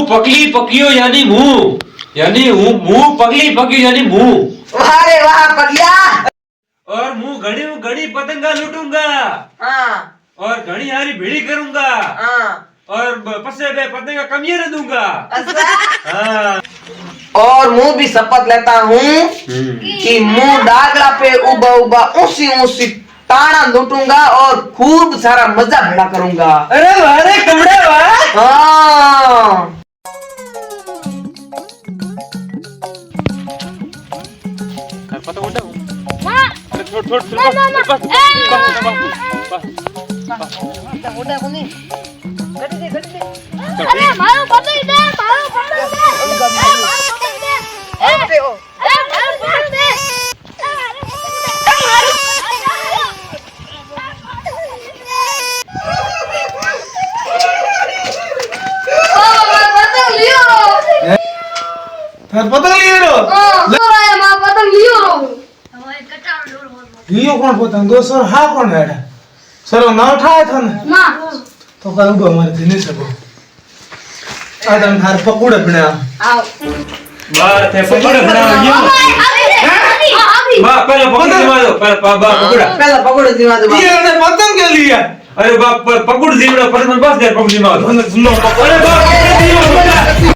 पकली पकियो यानी मुंह पकली पकियो यानी मुंह। अरे वाह पगलिया। और मुंह घड़ी पतंगा लूटूंगा। हाँ और घड़ी हारी भिड़ी करूंगा। हाँ और पसे बे पतंगा कमिये न दूंगा। अच्छा। हाँ। और मुंह भी शपथ लेता हूँ कि मुंह डागला पे उबा उबा ऊंची ऊंची ताना लूटूंगा और खूब सारा मजा भेड़ा करूंगा। अरे वाह रे कमड़े वाह। हाँ पता उठा माँ छोड़ उड़ा कोनी गड़ी दे अरे मारो पकड़ दे मारो पकड़ दे मारो पकड़ दे अरे ओ मारो पकड़ दे थार पतंग लियो लियो कौन पतंग दोसर हा कौन है सर ना उठाया था ना तो कल को हमारे दिन सबो आदम थार पकोड़े बना आओ बात है पकोड़े बनाओ ये बा पहले पकोड़े दिवा दो पहले पकोड़ा पहला पकोड़े दिवा दो ये ने पतंग के लिया अरे बाप पकोड़े दिवा पर बस दे पकोड़े दिवा दो सुनो अरे बाप